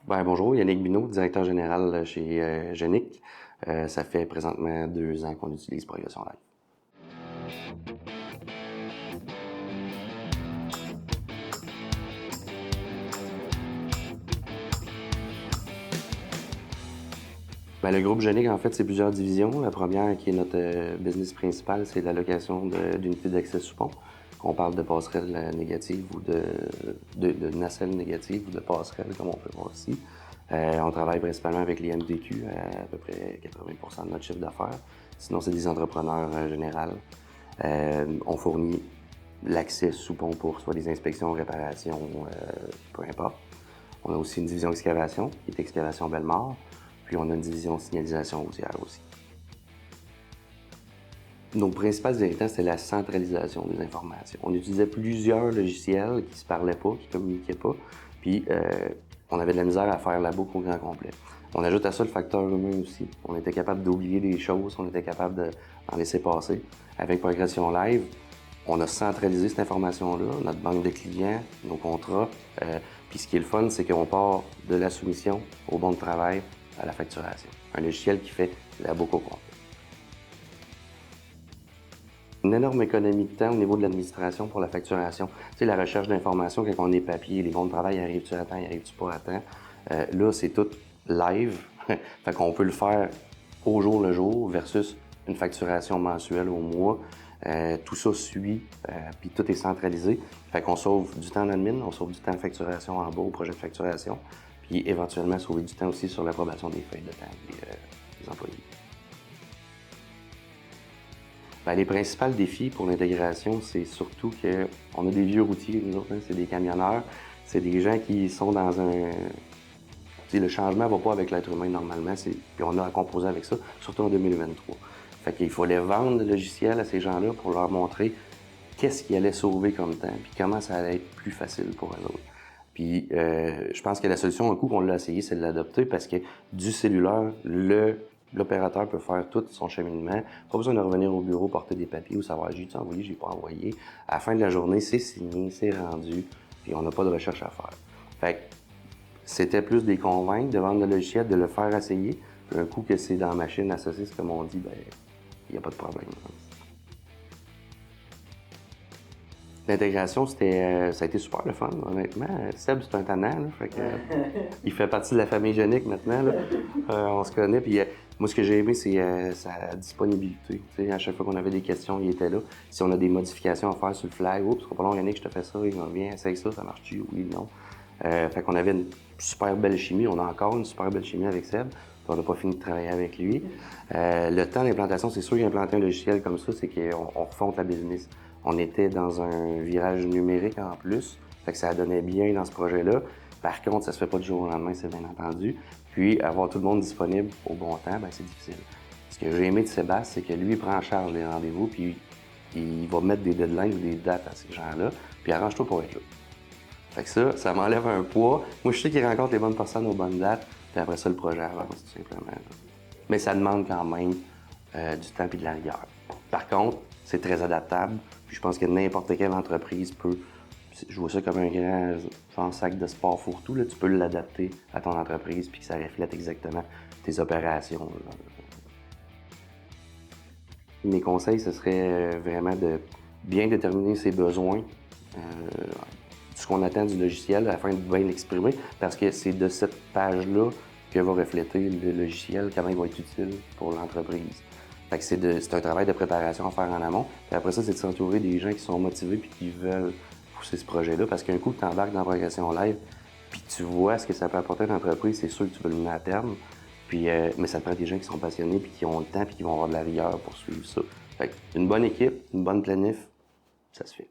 Bonjour, Yannick Binot, directeur général chez Genic. Ça fait présentement 2 ans qu'on utilise Progression Live. Le groupe Genic, en fait, c'est plusieurs divisions. La première, qui est notre business principal, c'est l'allocation d'unités d'accès sous pont. On parle de passerelles négatives ou de nacelles négatives ou de passerelles, comme on peut voir ici. On travaille principalement avec les MDQ, à peu près 80% de notre chiffre d'affaires. Sinon, c'est des entrepreneurs généraux. On fournit l'accès sous pont pour soit des inspections, réparations, peu importe. On a aussi une division excavation, qui est Excavation Bellemare. Puis on a une division signalisation routière aussi. Nos principales irritants, c'est la centralisation des informations. On utilisait plusieurs logiciels qui se parlaient pas, qui communiquaient pas, puis on avait de la misère à faire la boucle au grand complet. On ajoute à ça le facteur humain aussi. On était capable d'oublier des choses, on était capable d'en laisser passer. Avec Progression Live, on a centralisé cette information-là, notre banque de clients, nos contrats. Puis ce qui est le fun, c'est qu'on part de la soumission au bon de travail à la facturation. Un logiciel qui fait la boucle au complet. Une énorme économie de temps au niveau de l'administration pour la facturation. Tu sais, la recherche d'informations, quand on est papier, les bons de travail, arrivent-tu à temps, arrivent-tu pas à temps? Là, c'est tout live. Fait qu'on peut le faire au jour le jour versus une facturation mensuelle au mois. Tout ça suit, puis tout est centralisé. Fait qu'on sauve du temps en admin, on sauve du temps de facturation en bas au projet de facturation, puis éventuellement sauver du temps aussi sur l'approbation des feuilles de temps des employés. Les principaux défis pour l'intégration, c'est surtout qu'on a des vieux routiers, nous autres, c'est des camionneurs, c'est des gens qui sont dans un... T'sais, le changement ne va pas avec l'être humain normalement, puis on a à composer avec ça, surtout en 2023. Fait qu'il fallait vendre le logiciel à ces gens-là pour leur montrer qu'est-ce qui allait sauver comme temps, puis comment ça allait être plus facile pour eux autres. Puis je pense que la solution, un coup qu'on l'a essayé, c'est de l'adopter parce que du cellulaire, l'opérateur peut faire tout son cheminement. Pas besoin de revenir au bureau, porter des papiers ou savoir j'ai-tu envoyé, j'ai pas envoyé. À la fin de la journée, c'est signé, c'est rendu, puis on n'a pas de recherche à faire. Fait que c'était plus des convaincre de vendre le logiciel, de le faire essayer. Puis un coup que c'est dans la machine associée, comme on dit, il n'y a pas de problème. L'intégration, ça a été super le fun, honnêtement. Seb, c'est un tannant, là, fait que, il fait partie de la famille Genic maintenant. Là. On se connaît, puis moi, ce que j'ai aimé, c'est sa disponibilité. T'sais, à chaque fois qu'on avait des questions, il était là. Si on a des modifications à faire sur le fly, oups, c'est pas long, Yannick, je te fais ça, il revient, essaye ça marche-tu? Oui, non. Fait qu'on avait une super belle chimie, on a encore une super belle chimie avec Seb, puis on n'a pas fini de travailler avec lui. Le temps d'implantation, c'est sûr qu'implanter un logiciel comme ça, c'est qu'on refonte la business. On était dans un virage numérique en plus, fait que ça donnait bien dans ce projet-là. Par contre, ça se fait pas du jour au lendemain, c'est bien entendu. Puis, avoir tout le monde disponible au bon temps, c'est difficile. Ce que j'ai aimé de Sébastien, c'est que lui, il prend en charge les rendez-vous, puis il va mettre des deadlines ou des dates à ces gens-là, puis arrange-toi pour être là. Fait que ça m'enlève un poids. Moi, je sais qu'il rencontre les bonnes personnes aux bonnes dates, puis après ça, le projet avance, tout simplement. Mais ça demande quand même du temps et de la rigueur. Par contre, c'est très adaptable. Puis je pense que n'importe quelle entreprise peut, je vois ça comme un grand sac de sport fourre-tout, là, tu peux l'adapter à ton entreprise puis que ça reflète exactement tes opérations. Là. Mes conseils, ce serait vraiment de bien déterminer ses besoins, ce qu'on attend du logiciel afin de bien l'exprimer, parce que c'est de cette page-là que va refléter le logiciel, comment il va être utile pour l'entreprise. Fait que c'est un travail de préparation à faire en amont. Puis après ça, c'est de s'entourer des gens qui sont motivés puis qui veulent pousser ce projet-là. Parce qu'un coup que tu embarques dans la Progression Live, puis tu vois ce que ça peut apporter à l'entreprise, c'est sûr que tu veux le mener à terme. Puis, mais ça te prend des gens qui sont passionnés puis qui ont le temps puis qui vont avoir de la rigueur pour suivre ça. Fait que une bonne équipe, une bonne planif, ça se fait.